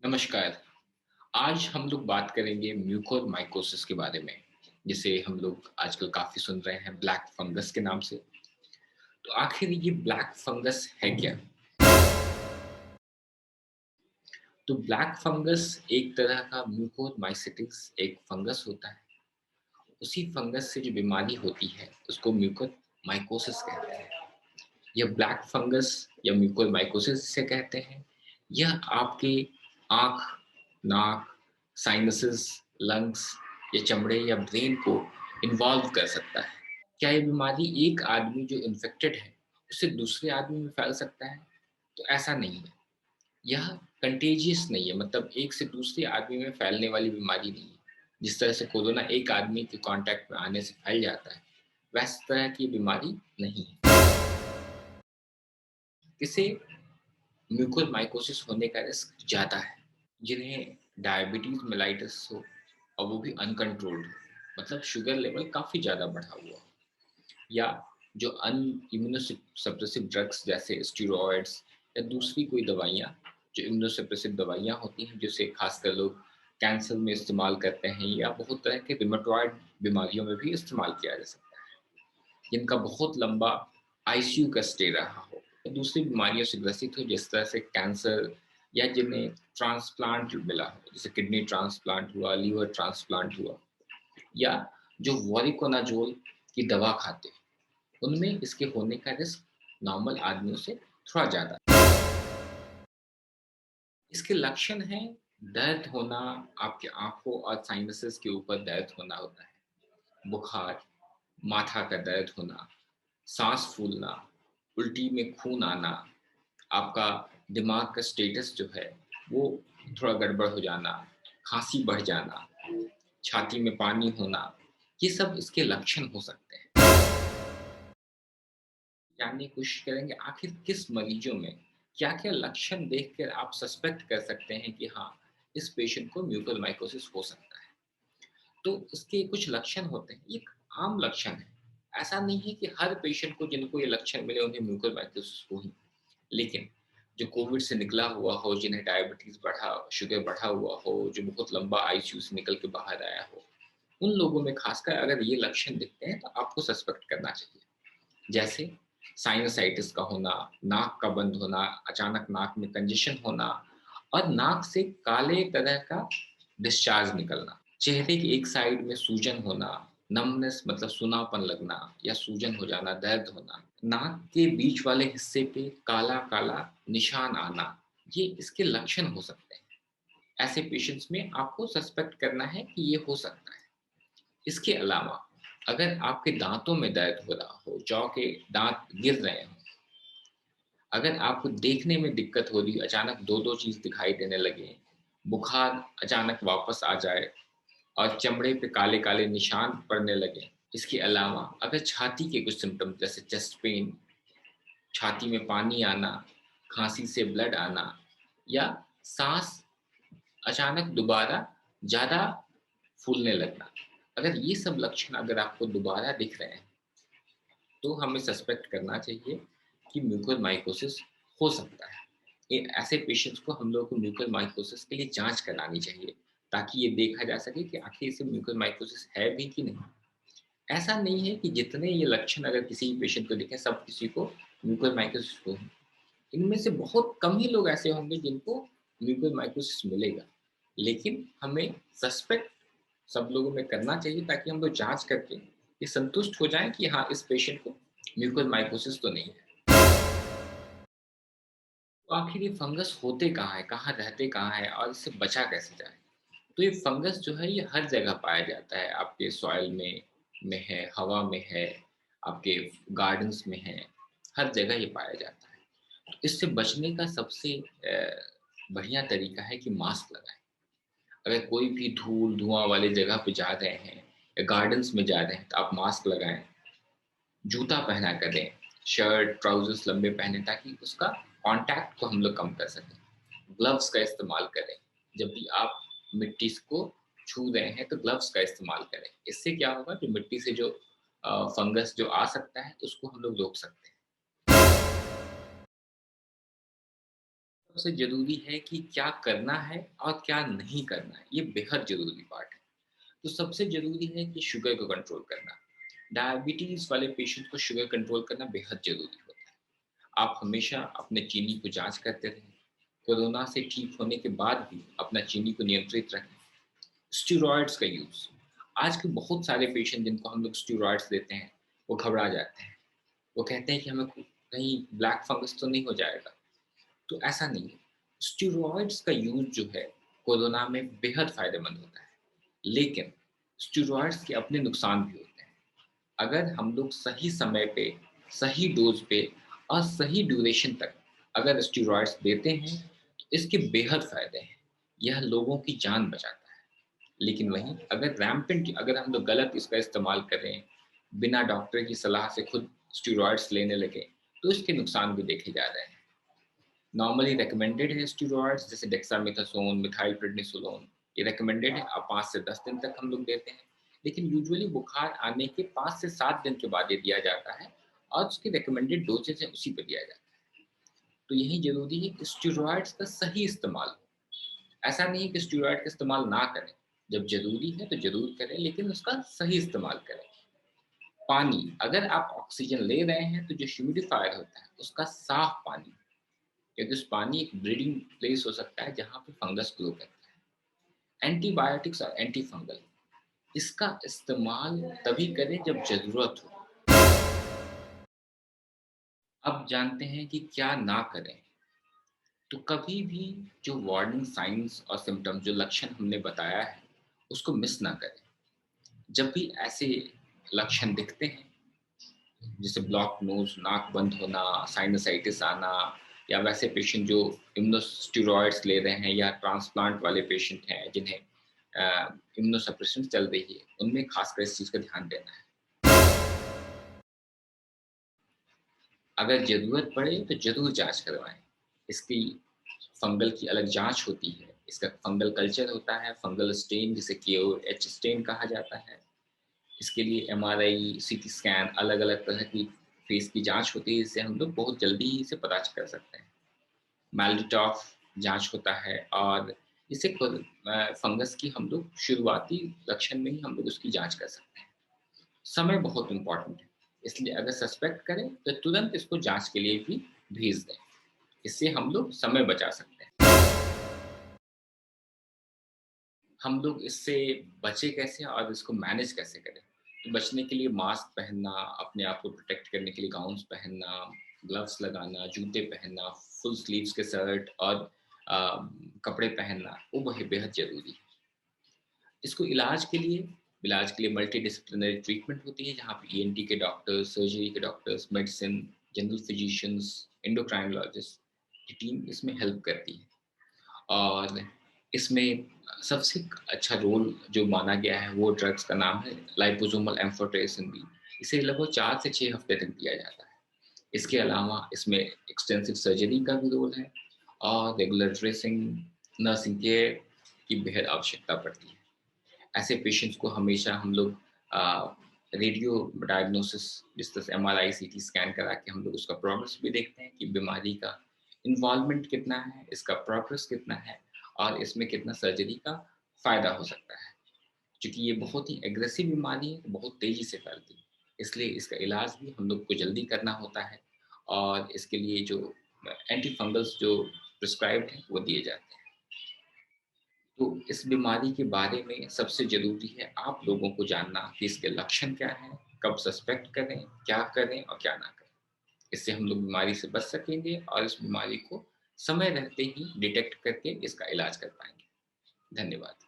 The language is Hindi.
नमस्कार। आज हम लोग बात करेंगे म्यूकोरमाइकोसिस के बारे में, जिसे हम लोग आजकल काफ़ी सुन रहे हैं ब्लैक फंगस के नाम से। तो आखिर ये ब्लैक फंगस है क्या? तो ब्लैक फंगस एक तरह का म्यूकोरमाइसिटिस एक फंगस होता है। उसी फंगस से जो बीमारी होती है, उसको म्यूकोरमाइकोसिस कहते हैं। यह ब्लैक फंगस या म्यूकोरमाइकोसिस जिसे कहते हैं, यह आपके आँख, नाक, साइनसेस, लंग्स या चमड़े या ब्रेन को इन्वॉल्व कर सकता है। क्या ये बीमारी एक आदमी जो इन्फेक्टेड है, उससे दूसरे आदमी में फैल सकता है? तो ऐसा नहीं है। यह कंटेजियस नहीं है, मतलब एक से दूसरे आदमी में फैलने वाली बीमारी नहीं है। जिस तरह से कोरोना एक आदमी के कांटेक्ट में आने से फैल जाता है, वैस तरह की बीमारी नहीं है। इसे म्यूकोरमाइकोसिस होने का रिस्क ज़्यादा है। जिन्हें डायबिटीज़ मेलाइटस हो और वो भी अनकंट्रोल्ड हो, मतलब शुगर लेवल काफ़ी ज़्यादा बढ़ा हुआ हो, या जो अन इम्यूनोसप्रेसिव ड्रग्स जैसे स्टेरॉइड्स या दूसरी कोई दवाइयाँ जो इम्यूनोसप्रेसिव दवाइयाँ होती हैं, जिसे खासकर लोग कैंसर में इस्तेमाल करते हैं या बहुत तरह के रिमेटॉइड बीमारियों में भी इस्तेमाल किया जा सकता है, जिनका बहुत लंबा आईसीयू का स्टे रहा हो, या दूसरी बीमारियों से ग्रसित हो जिस तरह से कैंसर, या जिन्हें ट्रांसप्लांट मिला हो, जैसे किडनी ट्रांसप्लांट हुआ, लीवर ट्रांसप्लांट हुआ, या जो वोरिकोनाजोल की दवा खाते हैं, उनमें इसके होने का रिस्क नॉर्मल आदमियों से थोड़ा ज़्यादा है। इसके लक्षण हैं दर्द होना, आपके आँखों और साइनसेस के ऊपर दर्द होना होता है, बुखार, माथा का दर्द होना, साँस फूलना, उल्टी में खून आना, आपका दिमाग का स्टेटस जो है वो थोड़ा गड़बड़ हो जाना, खाँसी बढ़ जाना, छाती में पानी होना, ये सब इसके लक्षण हो सकते हैं। जानने की कोशिश करेंगे आखिर किस मरीजों में क्या-क्या लक्षण देखकर आप सस्पेक्ट कर सकते हैं कि हाँ, इस पेशेंट को म्यूकोरमाइकोसिस हो सकता है। तो इसके कुछ लक्षण होते हैं, ये एक आम लक्षण है। ऐसा नहीं है कि हर पेशेंट को जिनको ये लक्षण मिले उन्हें म्यूकोरमाइकोसिस हो ही। लेकिन जो कोविड से निकला हुआ हो, जिन्हें डायबिटीज़ बढ़ा, शुगर बढ़ा हुआ हो, जो बहुत लंबा आईसीयू से निकल के बाहर आया हो, उन लोगों में खासकर अगर ये लक्षण दिखते हैं तो आपको सस्पेक्ट करना चाहिए। जैसे साइनसाइटिस का होना, नाक का बंद होना, अचानक नाक में कंजेशन होना और नाक से काले तरह का डिस्चार्ज निकलना। चेहरे की एक साइड में सूजन होना, नमनेस मतलब सूनापन लगना या सूजन हो जाना, दर्द होना। नाक के बीच वाले हिस्से पे काला-काला निशान आना, ये इसके लक्षण हो सकते हैं। ऐसे पेशेंट्स में आपको सस्पेक्ट करना है कि ये हो सकता है। इसके अलावा अगर आपके दाँतों में दर्द हो रहा हो, जौ के दाँत गिर रहे हों, अगर आपको देखने में दिक्कत हो रही, अचानक 2-2 चीज़ दिखाई देने लगे, बुखार अचानक वापस आ जाए और चमड़े पे काले-काले निशान पड़ने लगे। इसके अलावा अगर छाती के कुछ सिम्पटम जैसे चेस्ट पेन, छाती में पानी आना, खाँसी से ब्लड आना या साँस अचानक दोबारा ज़्यादा फूलने लगना। अगर ये सब लक्षण अगर आपको दोबारा दिख रहे हैं, तो हमें सस्पेक्ट करना चाहिए कि म्यूकोरमाइकोसिस हो सकता है। ये ऐसे पेशेंट्स को हम लोगों को म्यूकोरमाइकोसिस के लिए जाँच करानी चाहिए, ताकि ये देखा जा सके कि आखिर इसे म्यूकोरमाइकोसिस है भी कि नहीं। ऐसा नहीं है कि जितने ये लक्षण अगर किसी पेशेंट को दिखें, सब किसी को म्यूकोरमाइकोसिस हो। इनमें से बहुत कम ही लोग ऐसे होंगे जिनको म्यूकोरमाइकोसिस मिलेगा। लेकिन हमें सस्पेक्ट सब लोगों में करना चाहिए, ताकि हम लोग जाँच करके ये संतुष्ट हो जाएँ कि हाँ, इस पेशेंट को म्यूकोरमाइकोसिस तो नहीं है। तो आखिर ये फंगस होते कहाँ हैं, कहाँ रहते कहाँ हैं और इससे बचा कैसे जाए? तो ये फंगस जो है ये हर जगह पाया जाता है, आपके सॉइल में है, हवा में है, आपके गार्डन्स में है, हर जगह ये पाया जाता है। तो इससे बचने का सबसे बढ़िया तरीका है कि मास्क लगाएँ। अगर कोई भी धूल, धुआँ वाली जगह पे जा रहे हैं या गार्डन्स में जा रहे हैं, तो आप मास्क लगाएँ। जूता पहना करें, शर्ट, ट्राउज़र्स लंबे पहनें ताकि उसका कॉन्टैक्ट को हम लोग कम कर सकें। ग्लव्स का इस्तेमाल करें, जब भी आप मिट्टी को छू रहे हैं तो ग्लव्स का इस्तेमाल करें। इससे क्या होगा, जो मिट्टी से जो फंगस जो आ सकता है उसको हम लोग रोक सकते हैं। सबसे ज़रूरी है कि क्या करना है और क्या नहीं करना है, ये बेहद ज़रूरी पार्ट है। तो सबसे ज़रूरी है कि शुगर को कंट्रोल करना। डायबिटीज़ वाले पेशेंट को शुगर कंट्रोल करना बेहद ज़रूरी होता है। आप हमेशा अपने चीनी को जाँच करते रहें। कोरोना से ठीक होने के बाद भी अपना चीनी को नियंत्रित रखें। स्टेरॉइड्स का यूज़, आज के बहुत सारे पेशेंट जिनको हम लोग स्टेरॉइड्स देते हैं, वो घबरा जाते हैं। वो कहते हैं कि हमें कहीं ब्लैक फंगस तो नहीं हो जाएगा? तो ऐसा नहीं है। स्टेरॉइड्स का यूज़ जो है कोरोना में बेहद फ़ायदेमंद होता है। लेकिन स्टेरॉइड्स के अपने नुकसान भी होते हैं। अगर हम लोग सही समय पे, सही डोज़ पे और सही ड्यूरेशन तक अगर स्टेरॉइड्स देते हैं, तो इसके बेहद फ़ायदे हैं। यह लोगों की जान बचाता है। लेकिन वहीं अगर रैम्पेंट अगर हम लोग गलत इसका इस्तेमाल करें, बिना डॉक्टर की सलाह से खुद स्टेरॉइड्स लेने लगें, तो इसके नुकसान भी देखे जा रहे हैं। नॉर्मली रिकमेंडेड है स्टेरॉइड्स जैसे डेक्सामेथासोन, मिथाइलप्रेडनिसोलोन, ये रिकमेंडेड है। अब 5 से 10 दिन तक हम लोग देते हैं। लेकिन यूजुअली बुखार आने के 5 से 7 दिन के बाद ये दिया जाता है और उसकी रिकमेंडेड डोजेज़ है उसी पे दिया जाता है। तो यही ज़रूरी है कि स्टेरॉइड्स का सही इस्तेमाल हो। ऐसा नहीं है कि स्टेरॉइड का इस्तेमाल ना करें। जब ज़रूरी है तो ज़रूर करें, लेकिन उसका सही इस्तेमाल करें। पानी, अगर आप ऑक्सीजन ले रहे हैं तो जो ह्यूमिडिफायर होता है उसका साफ पानी, क्योंकि उस पानी एक ब्रीडिंग प्लेस हो सकता है जहाँ पे फंगस ग्रो करता है। एंटीबायोटिक्स और एंटी फंगल, इसका इस्तेमाल तभी करें जब ज़रूरत हो। अब जानते हैं कि क्या ना करें। तो कभी भी जो वार्निंग साइंस और सिम्टम्स, जो लक्षण हमने बताया है, उसको मिस ना करें। जब भी ऐसे लक्षण दिखते हैं, जैसे ब्लॉक नोज, नाक बंद होना, साइनसाइटिस आना, या वैसे पेशेंट जो इम्यूनोस्टेरॉइड्स ले रहे हैं या ट्रांसप्लांट वाले पेशेंट हैं जिन्हें इम्यूनोसप्रेशन चल रही है, उनमें खासकर इस चीज़ का ध्यान देना है। अगर ज़रूरत पड़े तो ज़रूर जांच करवाएं। इसकी फंगल की अलग जांच होती है, इसका फंगल कल्चर होता है, फंगल स्टेन जिसे KOH स्टेन कहा जाता है। इसके लिए MRI, सीटी स्कैन, अलग-अलग तरह की फेस की जाँच होती है, जिससे हम लोग बहुत जल्दी ही इसे पता कर सकते हैं। मैल्डिटॉफ जाँच होता है और इससे फंगस की हम लोग शुरुआती लक्षण में ही हम लोग उसकी जाँच कर सकते हैं। समय बहुत इम्पोर्टेंट है, इसलिए अगर सस्पेक्ट करें तो तुरंत इसको जाँच के लिए भी भेज दें। इससे हम लोग समय बचा सकते हैं। हम लोग इससे बचे कैसे और इसको मैनेज कैसे करें? तो बचने के लिए मास्क पहनना, अपने आप को प्रोटेक्ट करने के लिए गाउन्स पहनना, ग्लव्स लगाना, जूते पहनना, फुल स्लीव्स के शर्ट और अ, कपड़े पहनना, वो बेहद ज़रूरी है। इसको इलाज के लिए मल्टी डिसिप्लिनरी ट्रीटमेंट होती है, जहाँ पे ENT के डॉक्टर्स, सर्जरी के doctors, medicine, general physicians, endocrinologist की टीम इसमें हेल्प करती है। और इसमें सबसे अच्छा रोल जो माना गया है वो ड्रग्स का नाम है लाइपोसोमल एम्फोटेरेसिन बी। इसे लगभग 4 से 6 हफ्ते तक दिया जाता है। इसके अलावा इसमें एक्सटेंसिव सर्जरी का भी रोल है और रेगुलर ड्रेसिंग, नर्सिंग केयर की बेहद आवश्यकता पड़ती है। ऐसे पेशेंट्स को हमेशा हम लोग रेडियो डायग्नोसिस, जिस तरह से MRI, CT स्कैन करा के हम लोग उसका प्रोग्रेस भी देखते हैं कि बीमारी का इन्वॉल्वमेंट कितना है, इसका प्रोग्रेस कितना है और इसमें कितना सर्जरी का फ़ायदा हो सकता है। क्योंकि ये बहुत ही एग्रेसिव बीमारी है, बहुत तेज़ी से फैलती है, इसलिए इसका इलाज भी हम लोग को जल्दी करना होता है और इसके लिए जो एंटी फंगल्स जो प्रिस्क्राइब्ड हैं, वो दिए जाते हैं। तो इस बीमारी के बारे में सबसे ज़रूरी है आप लोगों को जानना कि इसके लक्षण क्या हैं, कब सस्पेक्ट करें, क्या करें और क्या ना करें। इससे हम लोग बीमारी से बच सकेंगे और इस बीमारी को समय रहते ही डिटेक्ट करके इसका इलाज कर पाएँगे। धन्यवाद।